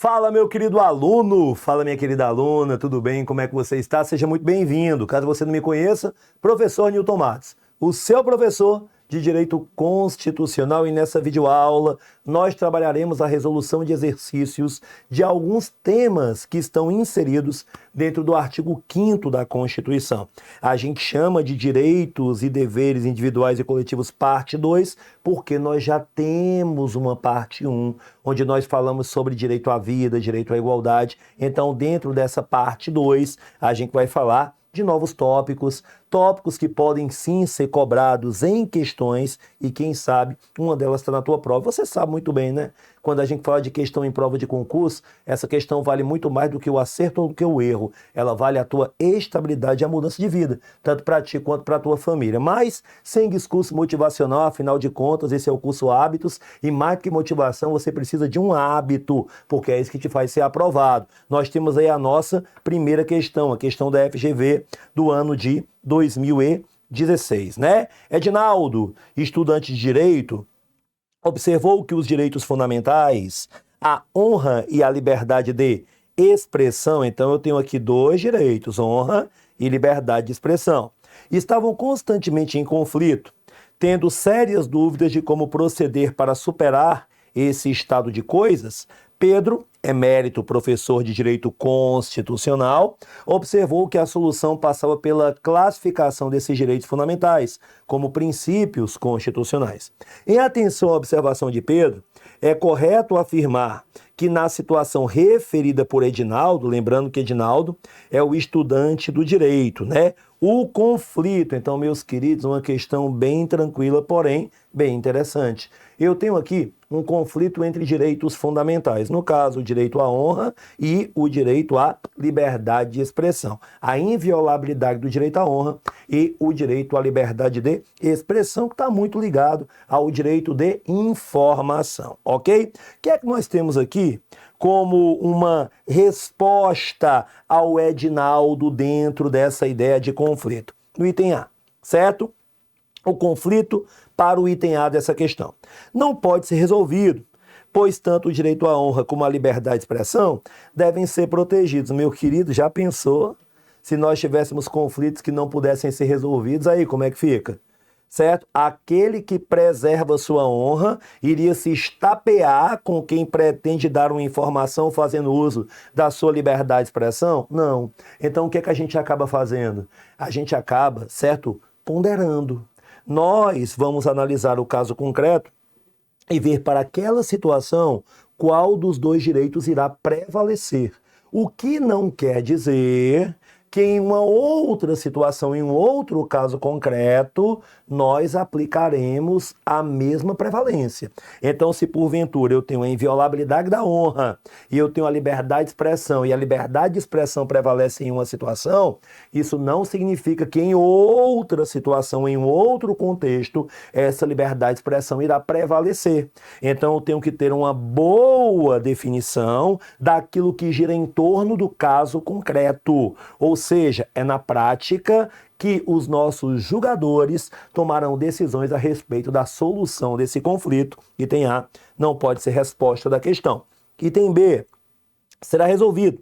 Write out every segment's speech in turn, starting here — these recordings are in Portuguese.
Fala, meu querido aluno! Fala, minha querida aluna, tudo bem? Como é que você está? Seja muito bem-vindo. Caso você não me conheça, professor Newton Matos, o seu professor de Direito Constitucional, e nessa videoaula nós trabalharemos a resolução de exercícios de alguns temas que estão inseridos dentro do artigo 5º da Constituição. A gente chama de direitos e deveres individuais e coletivos parte 2, porque nós já temos uma parte 1, onde nós falamos sobre direito à vida, direito à igualdade. Então, dentro dessa parte 2, a gente vai falar de novos tópicos que podem sim ser cobrados em questões e quem sabe uma delas está na tua prova. Você sabe muito bem, né? Quando a gente fala de questão em prova de concurso, essa questão vale muito mais do que o acerto ou do que o erro. Ela vale a tua estabilidade e a mudança de vida, tanto para ti quanto para a tua família. Mas sem discurso motivacional, afinal de contas, esse é o curso Hábitos, e mais que motivação, você precisa de um hábito, porque é isso que te faz ser aprovado. Nós temos aí a nossa primeira questão, a questão da FGV do ano de 2016, né? Edinaldo, estudante de Direito, observou que os direitos fundamentais, a honra e a liberdade de expressão, então eu tenho aqui dois direitos, honra e liberdade de expressão, estavam constantemente em conflito, tendo sérias dúvidas de como proceder para superar esse estado de coisas. Pedro, emérito professor de Direito Constitucional, observou que a solução passava pela classificação desses direitos fundamentais como princípios constitucionais. Em atenção à observação de Pedro, é correto afirmar que na situação referida por Edinaldo, lembrando que Edinaldo é o estudante do direito, né? O conflito, então, meus queridos, uma questão bem tranquila, porém bem interessante. Eu tenho aqui um conflito entre direitos fundamentais, no caso, o direito à honra e o direito à liberdade de expressão. A inviolabilidade do direito à honra e o direito à liberdade de expressão, que está muito ligado ao direito de informação, ok? O que é que nós temos aqui como uma resposta ao Edinaldo dentro dessa ideia de conflito? No item A, certo? O conflito para o item A dessa questão não pode ser resolvido, pois tanto o direito à honra como a liberdade de expressão devem ser protegidos. Meu querido, já pensou se nós tivéssemos conflitos que não pudessem ser resolvidos? Aí, como é que fica? Certo? Aquele que preserva sua honra iria se estapear com quem pretende dar uma informação fazendo uso da sua liberdade de expressão? Não. Então, o que é que a gente acaba fazendo? A gente acaba, certo, ponderando. Nós vamos analisar o caso concreto e ver para aquela situação qual dos dois direitos irá prevalecer. O que não quer dizer que em uma outra situação, em um outro caso concreto, nós aplicaremos a mesma prevalência. Então, se porventura eu tenho a inviolabilidade da honra e eu tenho a liberdade de expressão, e a liberdade de expressão prevalece em uma situação, isso não significa que em outra situação, em um outro contexto, essa liberdade de expressão irá prevalecer. Então, eu tenho que ter uma boa definição daquilo que gira em torno do caso concreto. Ou seja, é na prática que os nossos julgadores tomarão decisões a respeito da solução desse conflito. Item A não pode ser resposta da questão. Item B será resolvido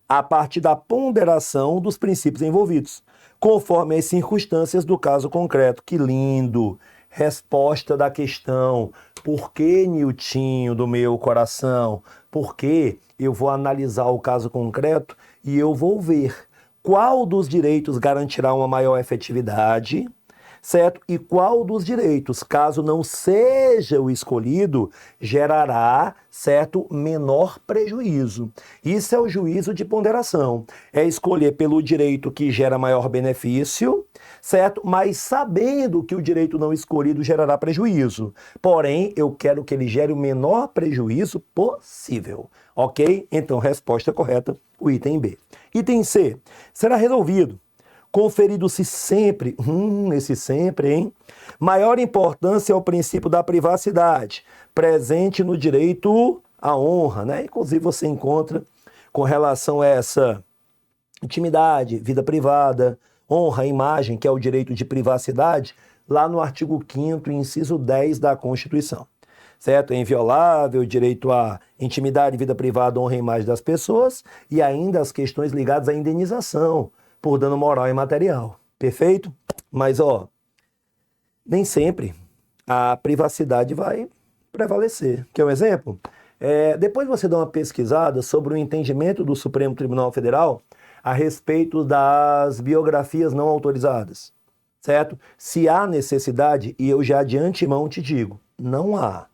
a partir da ponderação dos princípios envolvidos, conforme as circunstâncias do caso concreto. Que lindo! Resposta da questão. Por que, Niltinho do meu coração? Porque eu vou analisar o caso concreto e eu vou ver qual dos direitos garantirá uma maior efetividade, certo? E qual dos direitos, caso não seja o escolhido, gerará, certo, menor prejuízo. Isso é o juízo de ponderação. É escolher pelo direito que gera maior benefício, certo? Mas sabendo que o direito não escolhido gerará prejuízo. Porém, eu quero que ele gere o menor prejuízo possível. Ok? Então, resposta correta, o item B. Item C. Será resolvido, conferido-se sempre, esse sempre, hein? Maior importância ao princípio da privacidade, presente no direito à honra, né? Inclusive, você encontra com relação a essa intimidade, vida privada, honra, imagem, que é o direito de privacidade, lá no artigo 5º, inciso 10 da Constituição. certo? É inviolável, direito à intimidade, vida privada, honra e imagem das pessoas e ainda as questões ligadas à indenização por dano moral e material. Perfeito? Mas, nem sempre a privacidade vai prevalecer. Quer um exemplo? Depois você dá uma pesquisada sobre o entendimento do Supremo Tribunal Federal a respeito das biografias não autorizadas, certo? Se há necessidade, e eu já de antemão te digo, não há,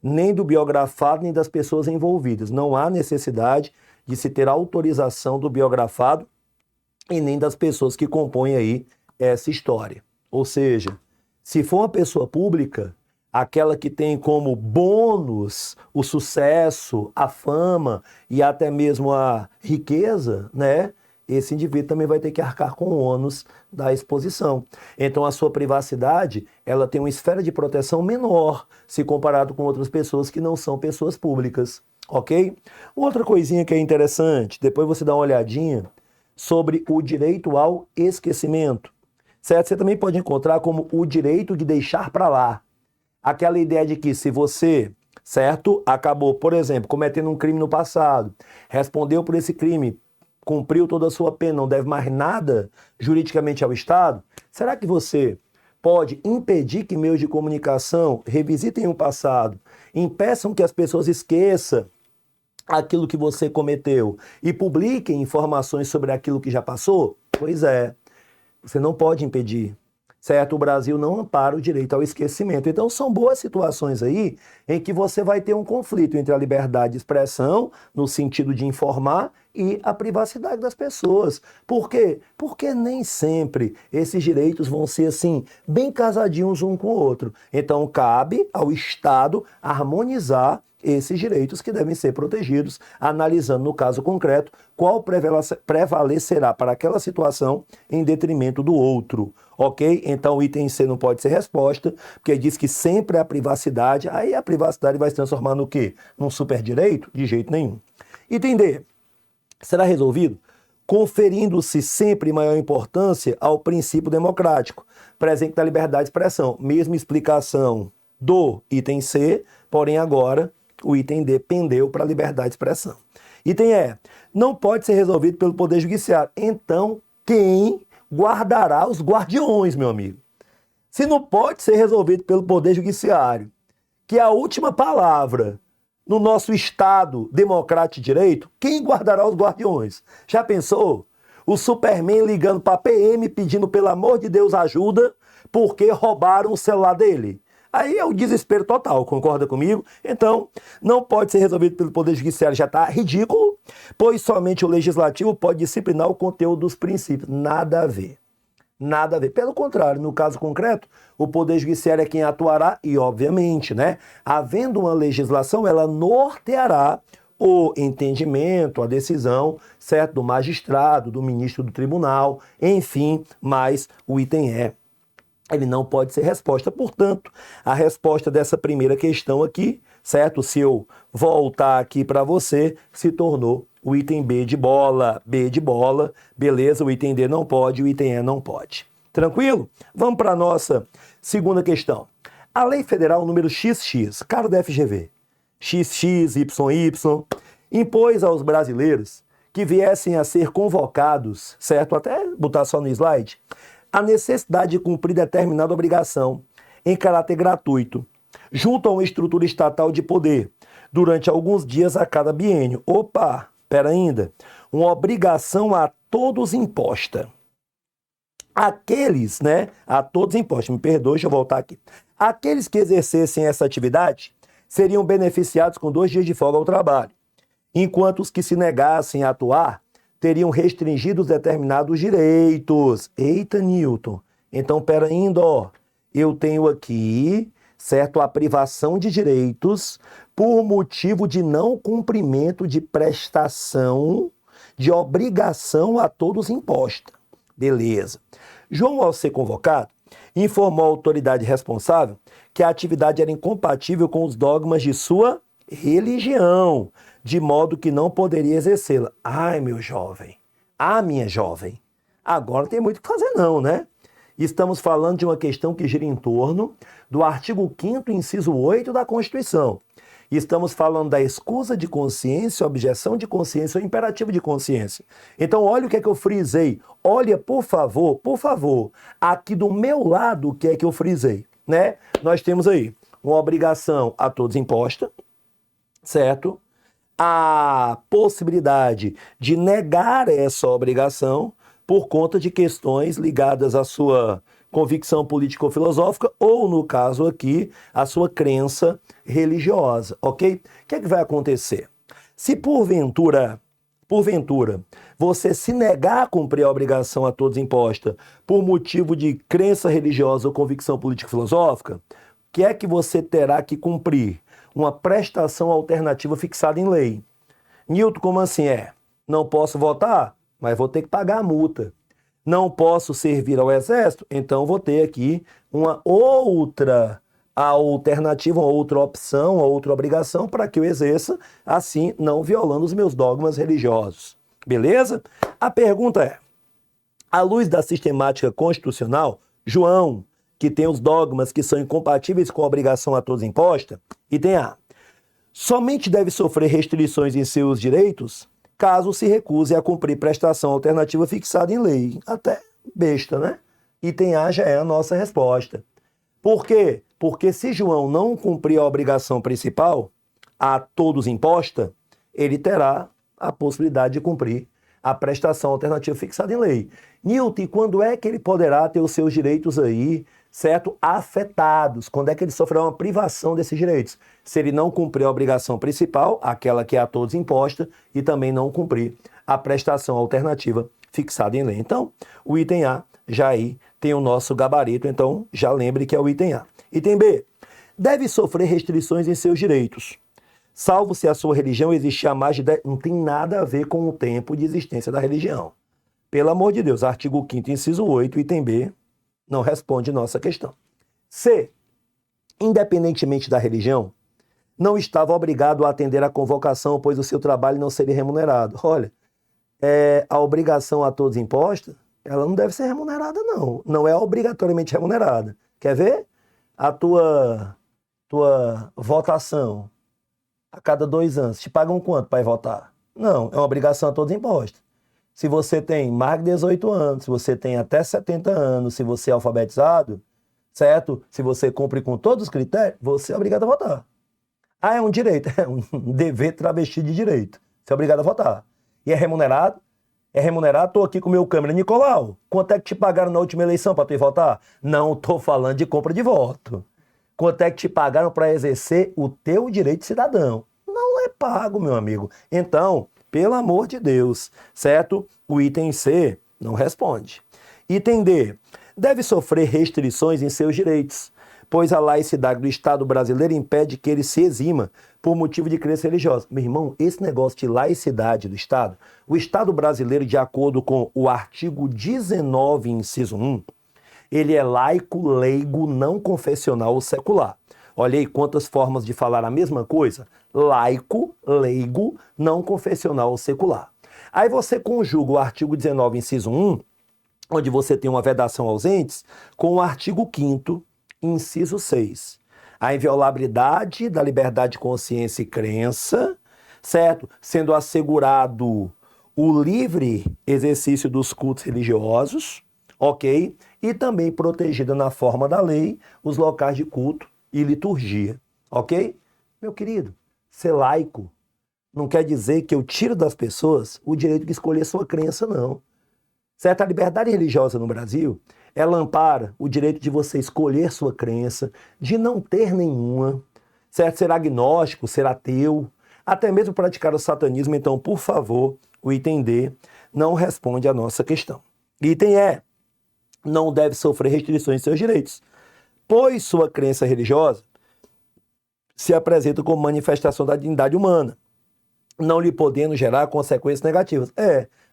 nem do biografado, nem das pessoas envolvidas. Não há necessidade de se ter autorização do biografado e nem das pessoas que compõem aí essa história. Ou seja, se for uma pessoa pública, aquela que tem como bônus o sucesso, a fama e até mesmo a riqueza, né? Esse indivíduo também vai ter que arcar com o ônus da exposição. Então, a sua privacidade, ela tem uma esfera de proteção menor se comparado com outras pessoas que não são pessoas públicas, ok? Outra coisinha que é interessante, depois você dá uma olhadinha sobre o direito ao esquecimento, certo? Você também pode encontrar como o direito de deixar para lá. Aquela ideia de que se você, certo, acabou, por exemplo, cometendo um crime no passado, respondeu por esse crime, cumpriu toda a sua pena, não deve mais nada juridicamente ao Estado, será que você pode impedir que meios de comunicação revisitem o passado, impeçam que as pessoas esqueçam aquilo que você cometeu e publiquem informações sobre aquilo que já passou? Pois é, você não pode impedir. Certo? O Brasil não ampara o direito ao esquecimento. Então, são boas situações aí em que você vai ter um conflito entre a liberdade de expressão, no sentido de informar, e a privacidade das pessoas. Por quê? Porque nem sempre esses direitos vão ser assim, bem casadinhos um com o outro. Então, cabe ao Estado harmonizar esses direitos que devem ser protegidos, analisando no caso concreto qual prevalecerá para aquela situação em detrimento do outro, ok? Então o item C não pode ser resposta, porque diz que sempre a privacidade, aí a privacidade vai se transformar no quê? Num superdireito? De jeito nenhum. Item D, será resolvido conferindo-se sempre maior importância ao princípio democrático, presente na liberdade de expressão. Mesma explicação do item C, porém agora o item D pendeu para a liberdade de expressão. Item E, não pode ser resolvido pelo Poder Judiciário. Então, quem guardará os guardiões, meu amigo? Se não pode ser resolvido pelo Poder Judiciário, que é a última palavra no nosso Estado democrático de direito, quem guardará os guardiões? Já pensou? O Superman ligando para a PM pedindo, pelo amor de Deus, ajuda, porque roubaram o celular dele. Aí é o desespero total, concorda comigo? Então, não pode ser resolvido pelo Poder Judiciário, já está ridículo, pois somente o Legislativo pode disciplinar o conteúdo dos princípios. Nada a ver. Nada a ver. Pelo contrário, no caso concreto, o Poder Judiciário é quem atuará e, obviamente, né, havendo uma legislação, ela norteará o entendimento, a decisão, certo, do magistrado, do ministro do tribunal, enfim, mas o item E, ele não pode ser resposta. Portanto, a resposta dessa primeira questão aqui, certo? Se eu voltar aqui para você, se tornou o item B de bola, beleza, o item D não pode, o item E não pode. Tranquilo? Vamos para a nossa segunda questão. A Lei Federal número XX, cara da FGV, XXYY, impôs aos brasileiros que viessem a ser convocados, certo? Até botar só no slide, a necessidade de cumprir determinada obrigação em caráter gratuito, junto a uma estrutura estatal de poder, durante alguns dias a cada biênio. Opa, pera ainda. Uma obrigação a todos imposta. Aqueles, né? A todos imposta. Me perdoe, deixa eu voltar aqui. Aqueles que exercessem essa atividade seriam beneficiados com 2 dias de folga ao trabalho, enquanto os que se negassem a atuar teriam restringidos determinados direitos. Eita, Newton. Então, pera ainda, eu tenho aqui, certo, a privação de direitos por motivo de não cumprimento de prestação de obrigação a todos imposta. Beleza. João, ao ser convocado, informou à autoridade responsável que a atividade era incompatível com os dogmas de sua religião, de modo que não poderia exercê-la. Ai, meu jovem, minha jovem, agora não tem muito o que fazer não, né? Estamos falando de uma questão que gira em torno do artigo 5º, inciso 8 da Constituição. Estamos falando da escusa de consciência, objeção de consciência ou imperativo de consciência. Então, olha o que é que eu frisei. Olha, por favor, aqui do meu lado, o que é que eu frisei, né? Nós temos aí uma obrigação a todos imposta, certo? A possibilidade de negar essa obrigação por conta de questões ligadas à sua convicção político-filosófica ou, no caso aqui, a sua crença religiosa, ok? O que é que vai acontecer? Se porventura, você se negar a cumprir a obrigação a todos imposta por motivo de crença religiosa ou convicção político-filosófica, o que é que você terá que cumprir? Uma prestação alternativa fixada em lei. Nilton, como assim é? Não posso votar, mas vou ter que pagar a multa. Não posso servir ao exército, então vou ter aqui uma outra alternativa, uma outra opção, uma outra obrigação para que eu exerça, assim não violando os meus dogmas religiosos. Beleza? A pergunta é, à luz da sistemática constitucional, João, que tem os dogmas que são incompatíveis com a obrigação a todos imposta, item A, somente deve sofrer restrições em seus direitos caso se recuse a cumprir prestação alternativa fixada em lei. Até besta, né? Item A já é a nossa resposta. Por quê? Porque se João não cumprir a obrigação principal, a todos imposta, ele terá a possibilidade de cumprir a prestação alternativa fixada em lei. Nilton, quando é que ele poderá ter os seus direitos aí, certo? Afetados. Quando é que ele sofrerá uma privação desses direitos? Se ele não cumprir a obrigação principal, aquela que é a todos imposta, e também não cumprir a prestação alternativa fixada em lei. Então, o item A já aí tem o nosso gabarito, então já lembre que é o item A. Item B, deve sofrer restrições em seus direitos, salvo se a sua religião existir há mais de 10... Não tem nada a ver com o tempo de existência da religião. Pelo amor de Deus, artigo 5º, inciso 8, item B, não responde nossa questão. C, independentemente da religião, não estava obrigado a atender à convocação, pois o seu trabalho não seria remunerado. Olha, a obrigação a todos imposta, ela não deve ser remunerada, não. Não é obrigatoriamente remunerada. Quer ver? A tua votação a cada 2 anos, te pagam quanto para ir votar? Não, é uma obrigação a todos imposta. Se você tem mais de 18 anos, se você tem até 70 anos, se você é alfabetizado, certo? Se você cumpre com todos os critérios, você é obrigado a votar. Ah, é um direito, é um dever travesti de direito. Você é obrigado a votar. E é remunerado? É remunerado, estou aqui com o meu câmera. Nicolau, quanto é que te pagaram na última eleição para tu ir votar? Não estou falando de compra de voto. Quanto é que te pagaram para exercer o teu direito de cidadão? Não é pago, meu amigo. Então, pelo amor de Deus, certo? O item C não responde. Item D, deve sofrer restrições em seus direitos, pois a laicidade do Estado brasileiro impede que ele se exima por motivo de crença religiosa. Meu irmão, esse negócio de laicidade do Estado, o Estado brasileiro, de acordo com o artigo 19, inciso 1, ele é laico, leigo, não confessional ou secular. Olha aí quantas formas de falar a mesma coisa. Laico, leigo, não confessional ou secular. Aí você conjuga o artigo 19, inciso 1, onde você tem uma vedação ausentes, com o artigo 5º, inciso 6. A inviolabilidade da liberdade de consciência e crença, certo? Sendo assegurado o livre exercício dos cultos religiosos, ok? E também protegida na forma da lei os locais de culto e liturgia, ok? Meu querido, ser laico não quer dizer que eu tiro das pessoas o direito de escolher sua crença, não. Certo? A liberdade religiosa no Brasil, ela ampara o direito de você escolher sua crença, de não ter nenhuma, certo? Ser agnóstico, ser ateu, até mesmo praticar o satanismo. Então, por favor, o item D não responde à nossa questão. Item E, não deve sofrer restrições em seus direitos, pois sua crença religiosa se apresenta como manifestação da dignidade humana, não lhe podendo gerar consequências negativas.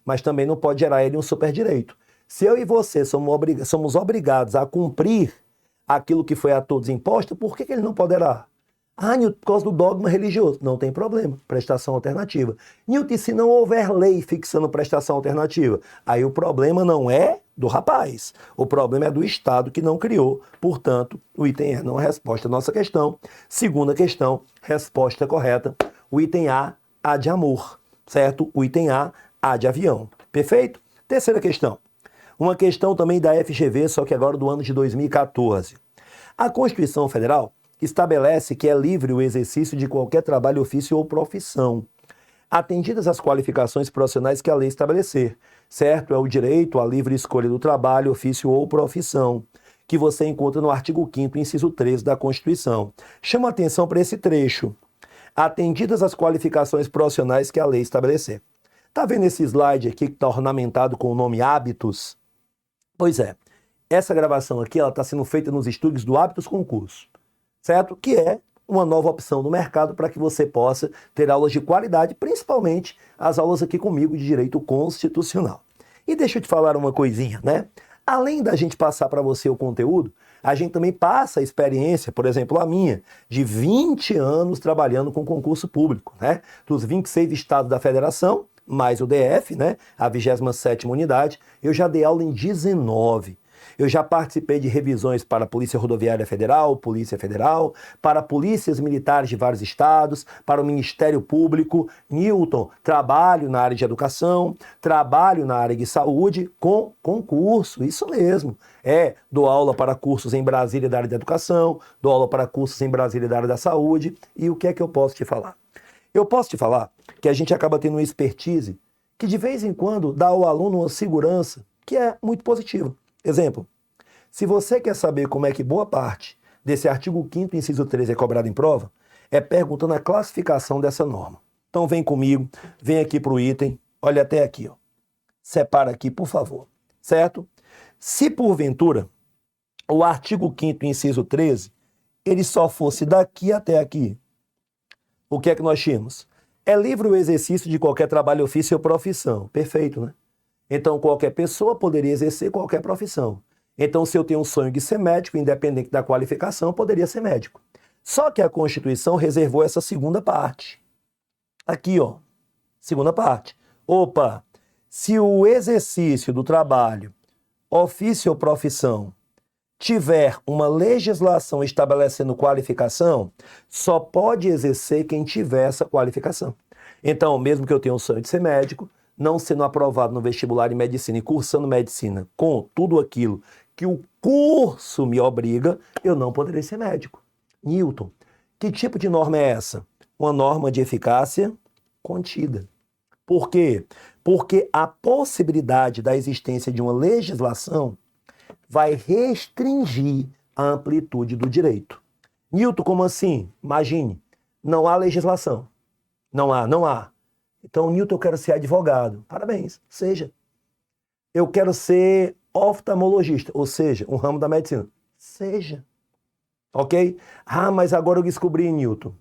Mas também não pode gerar ele um superdireito. Se eu e você somos obrigados a cumprir aquilo que foi a todos imposto, por que ele não poderá? Ah, Newton, por causa do dogma religioso. Não tem problema, prestação alternativa. Newton, e se não houver lei fixando prestação alternativa? Aí o problema não é do rapaz, o problema é do Estado que não criou. Portanto, o item E não é resposta à nossa questão. Segunda questão, resposta correta. O item A de amor, certo? O item A de avião. Perfeito? Terceira questão. Uma questão também da FGV, só que agora do ano de 2014. A Constituição Federal estabelece que é livre o exercício de qualquer trabalho, ofício ou profissão, atendidas as qualificações profissionais que a lei estabelecer, certo? É o direito à livre escolha do trabalho, ofício ou profissão, que você encontra no artigo 5º, inciso 13 da Constituição. Chama atenção para esse trecho. Atendidas as qualificações profissionais que a lei estabelecer. Tá vendo esse slide aqui que está ornamentado com o nome hábitos? Pois é, essa gravação aqui ela está sendo feita nos estúdios do Hábitos Concurso, certo? Que é uma nova opção do mercado para que você possa ter aulas de qualidade, principalmente as aulas aqui comigo de Direito Constitucional. E deixa eu te falar uma coisinha, né? Além da gente passar para você o conteúdo, a gente também passa a experiência, por exemplo, a minha, de 20 anos trabalhando com concurso público, né? Dos 26 estados da federação, mais o DF, né? A 27ª unidade, eu já dei aula em 19. Eu já participei de revisões para a Polícia Rodoviária Federal, Polícia Federal, para polícias militares de vários estados, para o Ministério Público. Newton, trabalho na área de educação, trabalho na área de saúde com concurso, isso mesmo. Dou aula para cursos em Brasília da área da educação, dou aula para cursos em Brasília da área da saúde. E o que é que eu posso te falar? Eu posso te falar que a gente acaba tendo uma expertise que de vez em quando dá ao aluno uma segurança que é muito positiva. Exemplo, se você quer saber como é que boa parte desse artigo 5º, inciso 13 é cobrado em prova, é perguntando a classificação dessa norma. Então vem comigo, vem aqui para o item, olha até aqui, ó. Separa aqui, por favor, certo? Se porventura o artigo 5º, inciso 13, ele só fosse daqui até aqui, o que é que nós tínhamos? É livre o exercício de qualquer trabalho, ofício ou profissão. Perfeito, né? Então, qualquer pessoa poderia exercer qualquer profissão. Então, se eu tenho um sonho de ser médico, independente da qualificação, eu poderia ser médico. Só que a Constituição reservou essa segunda parte. Aqui, ó. Segunda parte. Opa! Se o exercício do trabalho, ofício ou profissão, tiver uma legislação estabelecendo qualificação, só pode exercer quem tiver essa qualificação. Então, mesmo que eu tenha um sonho de ser médico, não sendo aprovado no vestibular em medicina e cursando medicina com tudo aquilo que o curso me obriga, eu não poderei ser médico. Newton, que tipo de norma é essa? Uma norma de eficácia contida. Por quê? Porque a possibilidade da existência de uma legislação vai restringir a amplitude do direito. Newton, como assim? Imagine, não há legislação. Não há. Então, Newton, eu quero ser advogado. Parabéns, seja. Eu quero ser oftalmologista, ou seja, um ramo da medicina. Seja. Ok? Ah, mas agora eu descobri, Newton.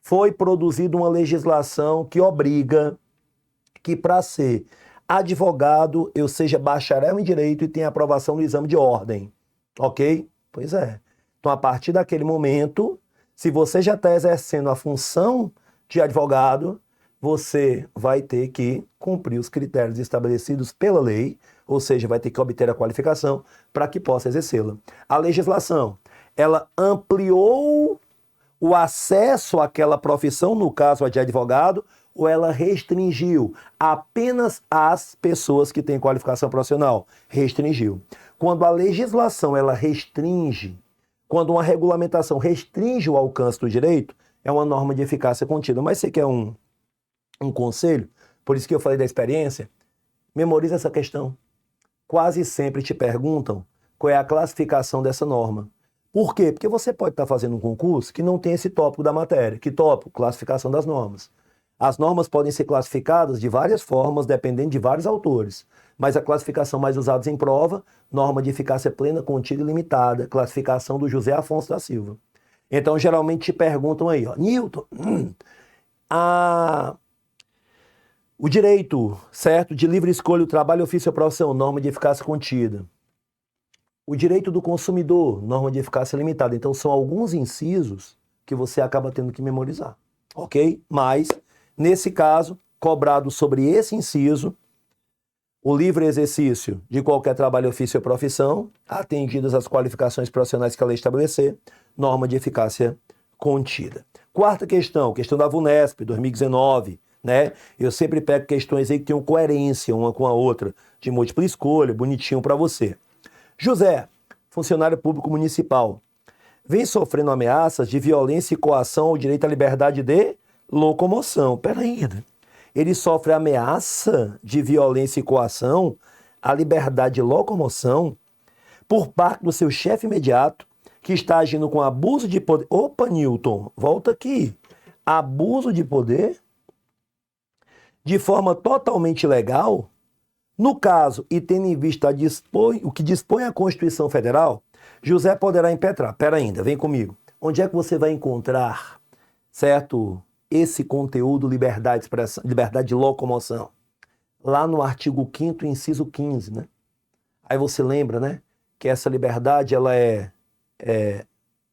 Foi produzida uma legislação que obriga que para ser advogado eu seja bacharel em direito e tenha aprovação no exame de ordem. Ok? Pois é. Então, a partir daquele momento, se você já está exercendo a função de advogado, você vai ter que cumprir os critérios estabelecidos pela lei, ou seja, vai ter que obter a qualificação para que possa exercê-la. A legislação, ela ampliou o acesso àquela profissão, no caso a de advogado, ou ela restringiu apenas as pessoas que têm qualificação profissional? Restringiu. Quando a legislação ela restringe, quando uma regulamentação restringe o alcance do direito, é uma norma de eficácia contida. Mas você quer um conselho? Por isso que eu falei da experiência. Memoriza essa questão. Quase sempre te perguntam qual é a classificação dessa norma. Por quê? Porque você pode estar fazendo um concurso que não tem esse tópico da matéria. Que tópico? Classificação das normas. As normas podem ser classificadas de várias formas, dependendo de vários autores. Mas a classificação mais usada em prova, norma de eficácia plena, contida e limitada, classificação do José Afonso da Silva. Então, geralmente te perguntam aí, ó, Newton, o direito, certo, de livre escolha, o trabalho, ofício ou profissão, norma de eficácia contida. O direito do consumidor, norma de eficácia limitada. Então, são alguns incisos que você acaba tendo que memorizar, ok? Mas, nesse caso, cobrado sobre esse inciso, o livre exercício de qualquer trabalho, ofício ou profissão, atendidas as qualificações profissionais que a lei estabelecer, norma de eficácia contida. Quarta questão da VUNESP, 2019, né? Eu sempre pego questões aí que tenham coerência uma com a outra, de múltipla escolha, bonitinho para você. José, funcionário público municipal, vem sofrendo ameaças de violência e coação ao direito à liberdade de locomoção. Peraí, ele sofre ameaça de violência e coação à liberdade de locomoção por parte do seu chefe imediato, que está agindo com abuso de poder. Opa, Newton, volta aqui. Abuso de poder de forma totalmente ilegal? No caso, e tendo em vista o que dispõe a Constituição Federal, José poderá impetrar. Pera ainda, vem comigo. Onde é que você vai encontrar, certo, esse conteúdo, liberdade de expressão, liberdade de locomoção? Lá no artigo 5º, inciso 15, né? Aí você lembra, né, que essa liberdade ela é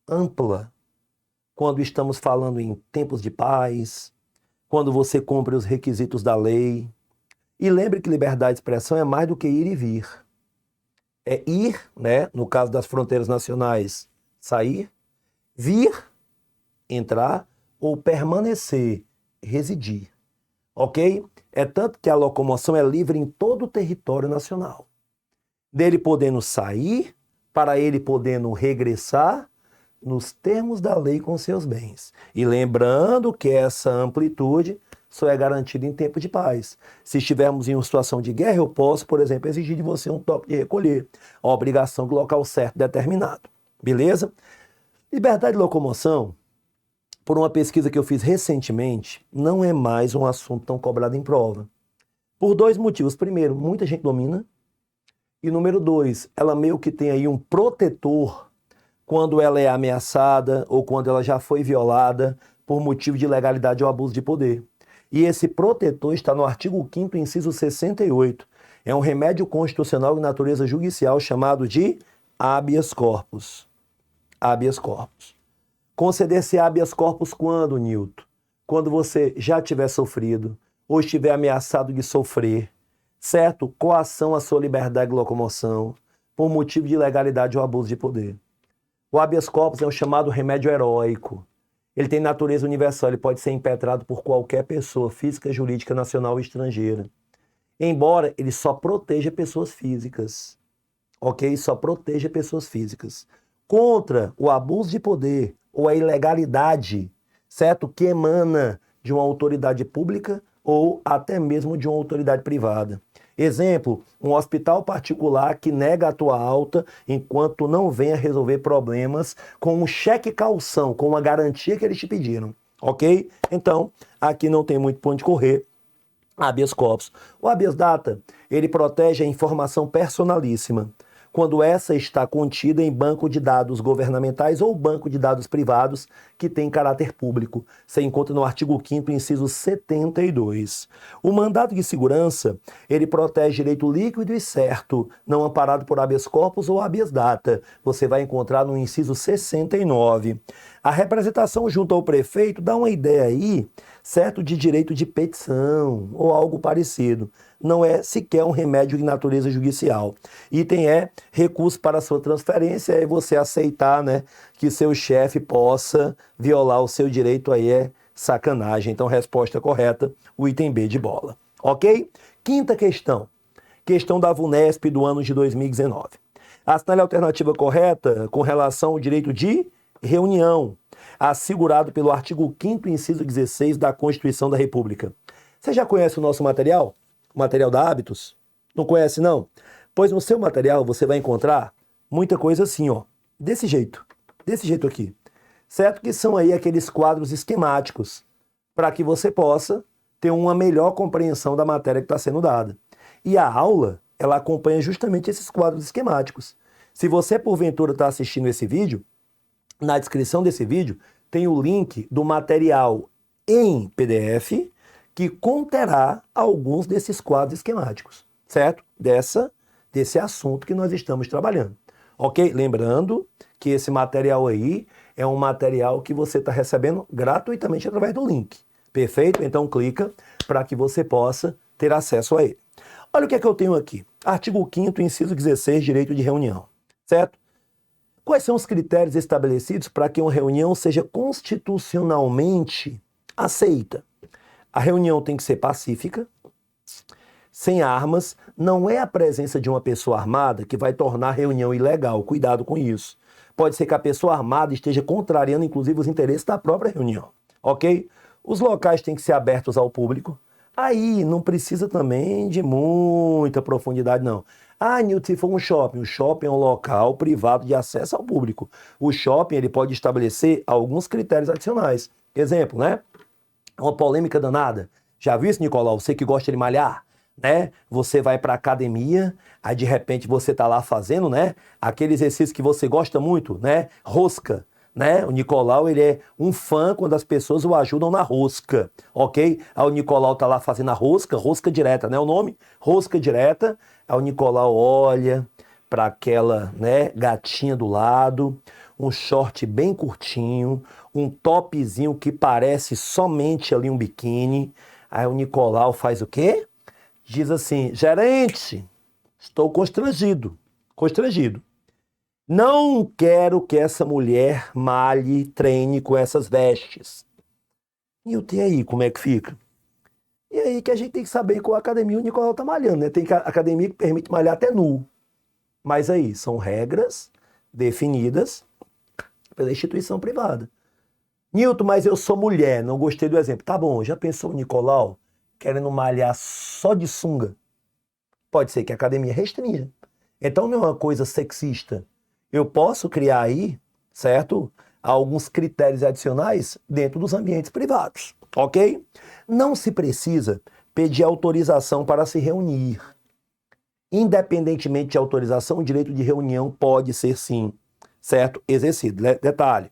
ampla quando estamos falando em tempos de paz, quando você cumpre os requisitos da lei. E lembre que liberdade de expressão é mais do que ir e vir. É ir, né, no caso das fronteiras nacionais, sair, vir, entrar, ou permanecer, residir. Ok? É tanto que a locomoção é livre em todo o território nacional. Dele podendo sair, para ele podendo regressar, nos termos da lei com seus bens. E lembrando que essa amplitude só é garantida em tempo de paz. Se estivermos em uma situação de guerra, eu posso, por exemplo, exigir de você um toque de recolher, a obrigação do local certo determinado. Beleza? Liberdade de locomoção, por uma pesquisa que eu fiz recentemente, não é mais um assunto tão cobrado em prova. Por dois motivos. Primeiro, muita gente domina. E número 2, ela meio que tem aí um protetor quando ela é ameaçada ou quando ela já foi violada por motivo de ilegalidade ou abuso de poder. E esse protetor está no artigo 5º, inciso 68. É um remédio constitucional de natureza judicial chamado de habeas corpus. Habeas corpus. Conceder-se habeas corpus quando, Nilton? Quando você já tiver sofrido ou estiver ameaçado de sofrer, certo? Coação à sua liberdade de locomoção por motivo de ilegalidade ou abuso de poder. O habeas corpus é um chamado remédio heróico. Ele tem natureza universal, ele pode ser impetrado por qualquer pessoa, física, jurídica, nacional ou estrangeira. Embora ele só proteja pessoas físicas, ok? Só proteja pessoas físicas. Contra o abuso de poder ou a ilegalidade, certo? Que emana de uma autoridade pública ou até mesmo de uma autoridade privada. Exemplo, um hospital particular que nega a tua alta enquanto não venha resolver problemas com um cheque calção, com uma garantia que eles te pediram, ok? Então, aqui não tem muito ponto de correr. Habeas corpus. O habeas data, ele protege a informação personalíssima, quando essa está contida em banco de dados governamentais ou banco de dados privados que tem caráter público. Você encontra no artigo 5º, inciso 72. O mandado de segurança, ele protege direito líquido e certo, não amparado por habeas corpus ou habeas data. Você vai encontrar no inciso 69. A representação junto ao prefeito dá uma ideia aí, certo, de direito de petição ou algo parecido. Não é sequer um remédio de natureza judicial. Item é recurso para sua transferência, é você aceitar, né, que seu chefe possa violar o seu direito, aí é sacanagem. Então, resposta correta, o item B de bola. Ok? Quinta questão. Questão da VUNESP do ano de 2019. Assinale a alternativa correta com relação ao direito de reunião, assegurado pelo artigo 5º, inciso 16 da Constituição da República. Você já conhece o nosso material? O material da Hábitos? Não conhece, não? Pois no seu material você vai encontrar muita coisa assim, ó, desse jeito aqui. Certo que são aí aqueles quadros esquemáticos para que você possa ter uma melhor compreensão da matéria que está sendo dada. E a aula, ela acompanha justamente esses quadros esquemáticos. Se você, porventura, está assistindo esse vídeo, na descrição desse vídeo tem o link do material em PDF que conterá alguns desses quadros esquemáticos, certo? Desse assunto que nós estamos trabalhando, ok? Lembrando que esse material aí é um material que você está recebendo gratuitamente através do link. Perfeito? Então clica para que você possa ter acesso a ele. Olha o que é que eu tenho aqui. Artigo 5º, inciso 16, direito de reunião. Certo? Quais são os critérios estabelecidos para que uma reunião seja constitucionalmente aceita? A reunião tem que ser pacífica, sem armas. Não é a presença de uma pessoa armada que vai tornar a reunião ilegal. Cuidado com isso. Pode ser que a pessoa armada esteja contrariando, inclusive, os interesses da própria reunião. Ok? Os locais têm que ser abertos ao público. Aí não precisa também de muita profundidade, não. Ah, Nilton, se for um shopping. O shopping é um local privado de acesso ao público. O shopping ele pode estabelecer alguns critérios adicionais. Exemplo, né? Uma polêmica danada. Já viu isso, Nicolau? Você que gosta de malhar, né? Você vai para academia, aí de repente você tá lá fazendo, né? Aquele exercício que você gosta muito, né? Rosca. Né? O Nicolau, ele é um fã quando as pessoas o ajudam na rosca, ok? Aí o Nicolau tá lá fazendo a rosca, rosca direta, né? O nome? Rosca direta. Aí o Nicolau olha para aquela, né, gatinha do lado, um short bem curtinho, um topzinho que parece somente ali um biquíni. Aí o Nicolau faz o quê? Diz assim: gerente, estou constrangido. Não quero que essa mulher malhe, treine com essas vestes. Nilton, e aí, como é que fica? E aí que a gente tem que saber qual academia o Nicolau está malhando, né? Tem academia que permite malhar até nu. Mas aí, são regras definidas pela instituição privada. Nilton, mas eu sou mulher, não gostei do exemplo. Tá bom, já pensou o Nicolau querendo malhar só de sunga? Pode ser que a academia restrinja. Então não é uma coisa sexista. Eu posso criar aí, certo? Alguns critérios adicionais dentro dos ambientes privados, ok? Não se precisa pedir autorização para se reunir. Independentemente de autorização, o direito de reunião pode ser sim, certo? Exercido. Detalhe,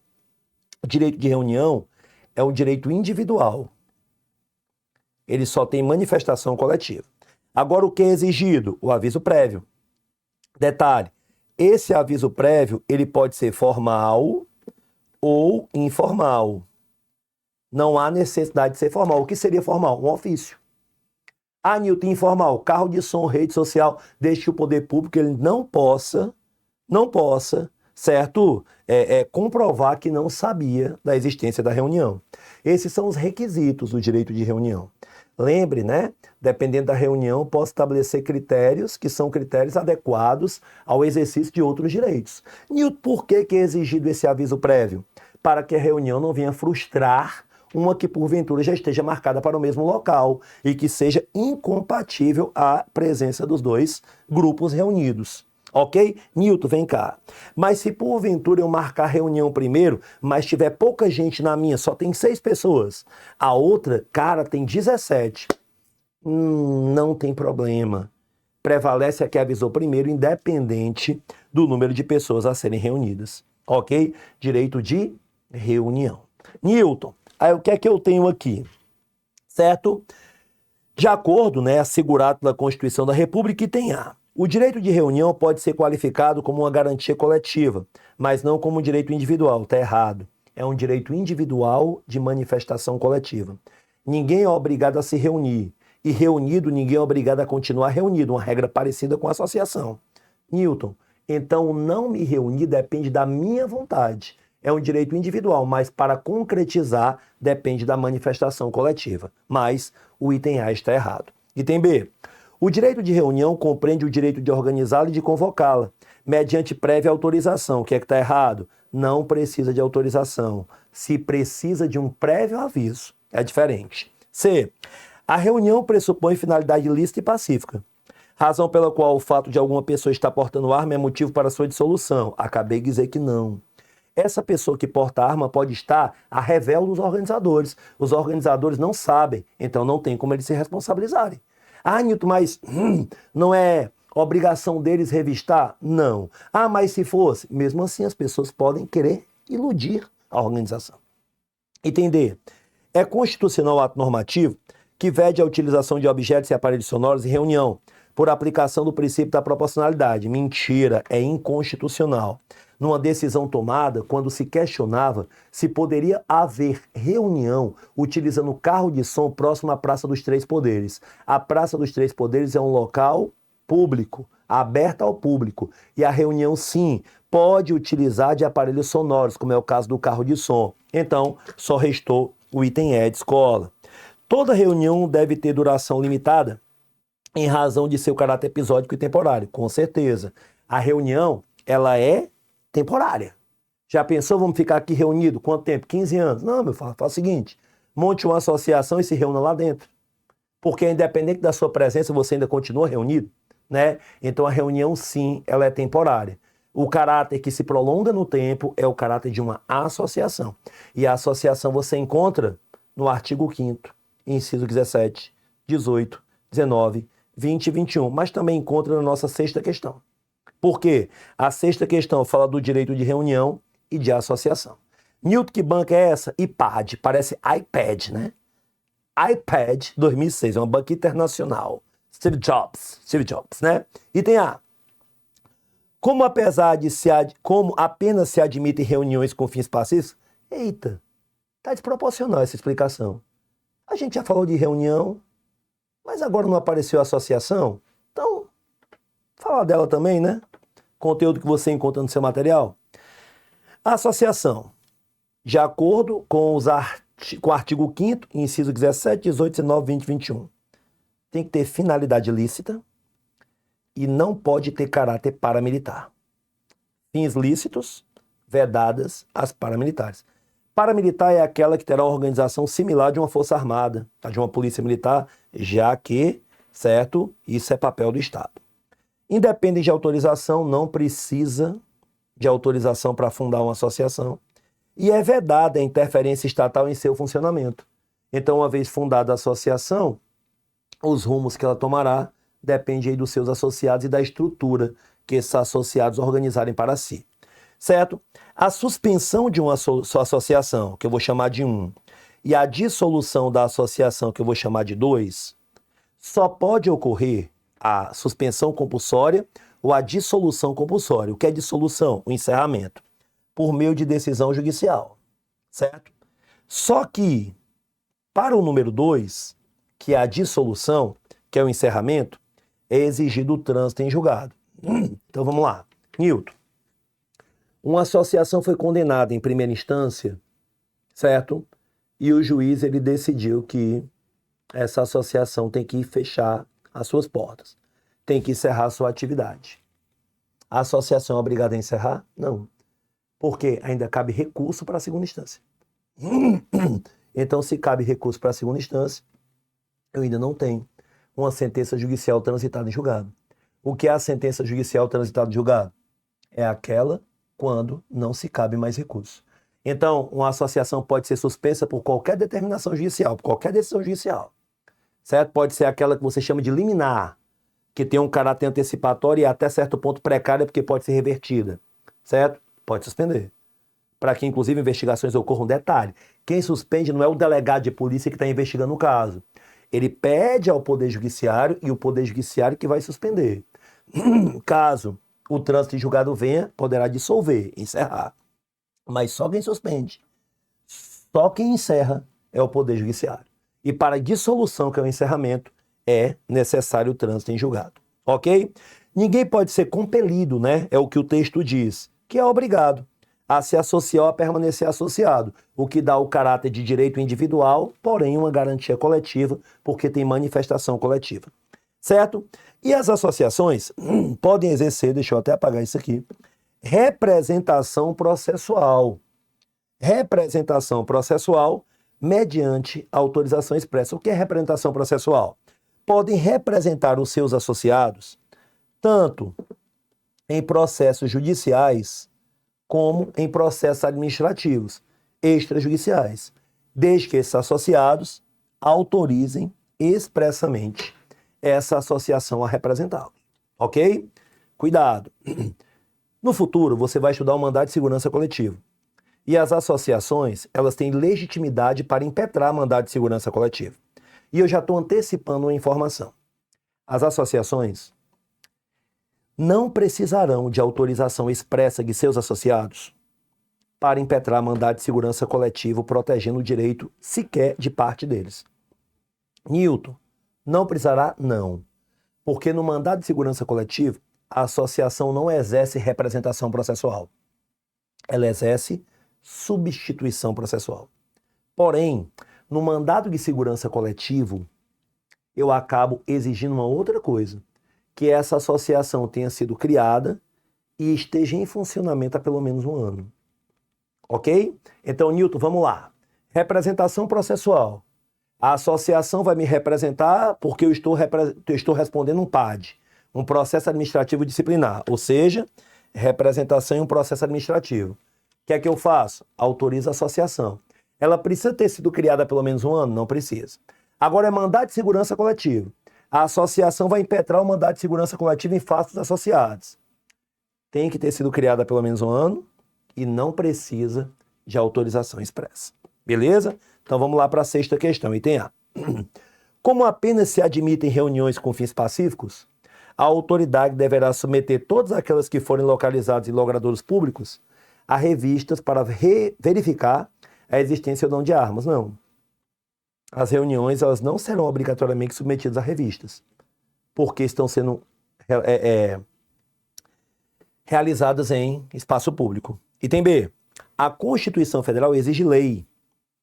o direito de reunião é um direito individual. Ele só tem manifestação coletiva. Agora, o que é exigido? O aviso prévio. Detalhe, esse aviso prévio, ele pode ser formal ou informal. Não há necessidade de ser formal. O que seria formal? Um ofício. Ah, Nilton, informal, carro de som, rede social, desde que o poder público ele não possa, certo? Comprovar que não sabia da existência da reunião. Esses são os requisitos do direito de reunião. Lembre, né? Dependendo da reunião, posso estabelecer critérios que são critérios adequados ao exercício de outros direitos. Nilton, por que é exigido esse aviso prévio? Para que a reunião não venha frustrar uma que porventura já esteja marcada para o mesmo local e que seja incompatível à presença dos dois grupos reunidos. Ok? Nilton, vem cá. Mas se porventura eu marcar a reunião primeiro, mas tiver pouca gente na minha, só tem 6 pessoas, a outra, cara, tem 17. Não tem problema. Prevalece a que avisou primeiro, independente do número de pessoas a serem reunidas. Ok? Direito de reunião. Nilton, aí o que é que eu tenho aqui? Certo? De acordo, né, assegurado pela Constituição da República, item-A. O direito de reunião pode ser qualificado como uma garantia coletiva, mas não como um direito individual. Está errado. É um direito individual de manifestação coletiva. Ninguém é obrigado a se reunir. E reunido, ninguém é obrigado a continuar reunido. Uma regra parecida com a associação. Nilton, então não me reunir depende da minha vontade. É um direito individual, mas para concretizar depende da manifestação coletiva. Mas o item A está errado. Item B. O direito de reunião compreende o direito de organizá-la e de convocá-la, mediante prévia autorização. O que é que está errado? Não precisa de autorização. Se precisa de um prévio aviso. É diferente. C. A reunião pressupõe finalidade lícita e pacífica. Razão pela qual o fato de alguma pessoa estar portando arma é motivo para sua dissolução. Acabei de dizer que não. Essa pessoa que porta arma pode estar a revel dos organizadores. Os organizadores não sabem, então não tem como eles se responsabilizarem. Ah, Nilton, mas não é obrigação deles revistar? Não. Ah, mas se fosse? Mesmo assim, as pessoas podem querer iludir a organização. Item D. É constitucional o ato normativo que vede a utilização de objetos e aparelhos sonoros em reunião, por aplicação do princípio da proporcionalidade. Mentira, é inconstitucional. numa decisão tomada quando se questionava se poderia haver reunião utilizando carro de som próximo à Praça dos Três Poderes. A Praça dos Três Poderes é um local público, aberto ao público, e a reunião, sim, pode utilizar de aparelhos sonoros, como é o caso do carro de som. Então, só restou o item E de escola. Toda reunião deve ter duração limitada em razão de seu caráter episódico e temporário, com certeza. A reunião, ela é temporária. Já pensou, vamos ficar aqui reunidos? Quanto tempo? 15 anos? Não, meu filho, faz o seguinte, monte uma associação e se reúna lá dentro. Porque independente da sua presença, você ainda continua reunido, né? Então a reunião, sim, ela é temporária. O caráter que se prolonga no tempo é o caráter de uma associação. E a associação você encontra no artigo 5º, inciso 17, 18, 19, 20 e 21, mas também encontra na nossa sexta questão. Por quê? A sexta questão fala do direito de reunião e de associação. Newton, que banca é essa? IPAD, parece iPad, né? iPad 2006, é uma banca internacional. Steve Jobs, né? Item A. Como apenas se admitem reuniões com fins pacíficos? Eita, tá desproporcional essa explicação. A gente já falou de reunião, mas agora não apareceu a associação? Então, fala dela também, né? Conteúdo que você encontra no seu material. A associação, de acordo com o artigo 5º, inciso 17, 18, 19, 20 e 21, tem que ter finalidade lícita e não pode ter caráter paramilitar. Fins lícitos, vedadas as paramilitares. Paramilitar é aquela que terá uma organização similar de uma força armada, de uma polícia militar, já que, certo, isso é papel do Estado. Independente de autorização, não precisa de autorização para fundar uma associação. E é vedada a interferência estatal em seu funcionamento. Então, uma vez fundada a associação, os rumos que ela tomará dependem aí dos seus associados e da estrutura que esses associados organizarem para si. Certo? A suspensão de uma associação, que eu vou chamar de 1, e a dissolução da associação, que eu vou chamar de 2, só pode ocorrer a suspensão compulsória ou a dissolução compulsória. O que é dissolução? O encerramento. Por meio de decisão judicial. Certo? Só que, para o número 2, que é a dissolução, que é o encerramento, é exigido o trânsito em julgado. Então vamos lá. Newton. Uma associação foi condenada em primeira instância, certo? E o juiz ele decidiu que essa associação tem que fechar as suas portas, tem que encerrar a sua atividade. A associação é obrigada a encerrar? Não. Porque ainda cabe recurso para a segunda instância. Então, se cabe recurso para a segunda instância, eu ainda não tenho uma sentença judicial transitada em julgado. O que é a sentença judicial transitada em julgado? É aquela quando não se cabe mais recurso. Então, uma associação pode ser suspensa por qualquer determinação judicial, por qualquer decisão judicial. Certo? Pode ser aquela que você chama de liminar, que tem um caráter antecipatório e até certo ponto precária, porque pode ser revertida. Certo? Pode suspender. Para que, inclusive, investigações ocorram. Detalhe, quem suspende não é o delegado de polícia que está investigando o caso. Ele pede ao Poder Judiciário e o Poder Judiciário que vai suspender. Caso o trânsito em julgado venha, poderá dissolver, encerrar. Mas só quem suspende, só quem encerra é o Poder Judiciário. E para a dissolução, que é o encerramento, é necessário o trânsito em julgado. Ok? Ninguém pode ser compelido, né? É o que o texto diz, que é obrigado a se associar ou a permanecer associado, o que dá o caráter de direito individual, porém uma garantia coletiva, porque tem manifestação coletiva. Certo? E as associações podem exercer, deixa eu até apagar isso aqui, representação processual. Representação processual mediante autorização expressa. O que é representação processual? Podem representar os seus associados tanto em processos judiciais como em processos administrativos extrajudiciais, desde que esses associados autorizem expressamente essa associação a representá-lo. Ok? Cuidado. No futuro, você vai estudar o mandado de segurança coletivo. E as associações, elas têm legitimidade para impetrar mandado de segurança coletivo. E eu já estou antecipando uma informação. As associações não precisarão de autorização expressa de seus associados para impetrar mandado de segurança coletivo protegendo o direito sequer de parte deles. Newton, não precisará? Não. Porque no mandado de segurança coletivo, a associação não exerce representação processual. Ela exerce substituição processual. Porém, no mandado de segurança coletivo, eu acabo exigindo uma outra coisa, que essa associação tenha sido criada e esteja em funcionamento há pelo menos 1 ano. Ok? Então, Newton, vamos lá. Representação processual. A associação vai me representar porque eu estou respondendo um PAD, um processo administrativo disciplinar, ou seja, representação em um processo administrativo. O que é que eu faço? Autorizo a associação. Ela precisa ter sido criada há pelo menos 1 ano? Não precisa. Agora é mandado de segurança coletivo. A associação vai impetrar o mandado de segurança coletivo em face dos associados. Tem que ter sido criada há pelo menos 1 ano e não precisa de autorização expressa. Beleza? Então vamos lá para a 6ª questão, item A. Como apenas se admitem reuniões com fins pacíficos, a autoridade deverá submeter todas aquelas que forem localizadas em logradouros públicos a revistas para verificar a existência ou não de armas. Não. As reuniões elas não serão obrigatoriamente submetidas a revistas, porque estão sendo realizadas em espaço público. Item B. A Constituição Federal exige lei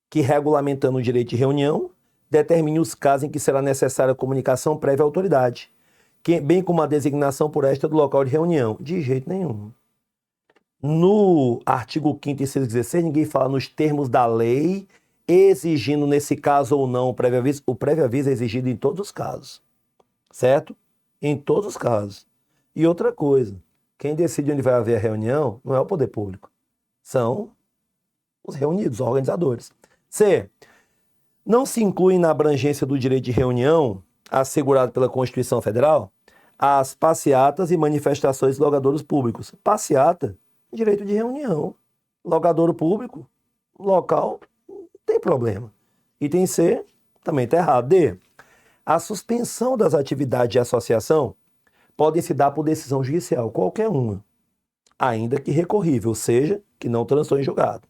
que, regulamentando o direito de reunião, determine os casos em que será necessária a comunicação prévia à autoridade, bem como a designação por esta do local de reunião. De jeito nenhum. No artigo 5º e 116, ninguém fala nos termos da lei, exigindo nesse caso ou não o prévio aviso. O prévio aviso é exigido em todos os casos, certo? Em todos os casos. E outra coisa, quem decide onde vai haver a reunião não é o poder público, são os reunidos, os organizadores. C. Não se incluem na abrangência do direito de reunião, assegurado pela Constituição Federal, as passeatas e manifestações de logradouros públicos. Passeata, direito de reunião. Logadouro público, local, não tem problema. Item C, também está errado. D. A suspensão das atividades de associação podem se dar por decisão judicial, qualquer uma, ainda que recorrível, ou seja, que não transitou em julgado.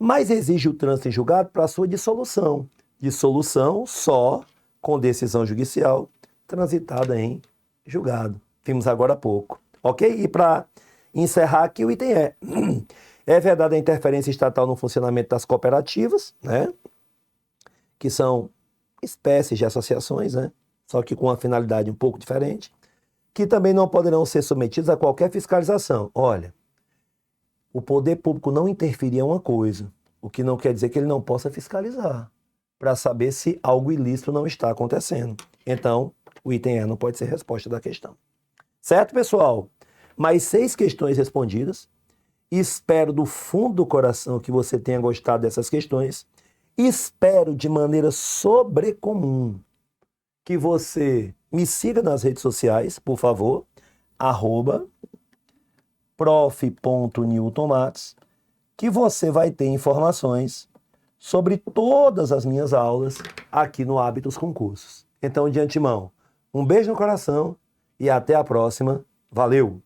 Mas exige o trânsito em julgado para a sua dissolução. Dissolução só com decisão judicial transitada em julgado. Vimos agora há pouco. Ok? E para encerrar aqui o item E. É verdade a interferência estatal no funcionamento das cooperativas, né? Que são espécies de associações, né? Só que com uma finalidade um pouco diferente, que também não poderão ser submetidos a qualquer fiscalização. Olha, o poder público não interferir é uma coisa, o que não quer dizer que ele não possa fiscalizar, para saber se algo ilícito não está acontecendo. Então, o item E não pode ser resposta da questão. Certo, pessoal? Mais 6 questões respondidas. Espero do fundo do coração que você tenha gostado dessas questões. Espero de maneira sobrecomum que você me siga nas redes sociais, por favor, @prof.newtonmatos, que você vai ter informações sobre todas as minhas aulas aqui no Hábitos com Cursos. Então, de antemão, um beijo no coração e até a próxima. Valeu!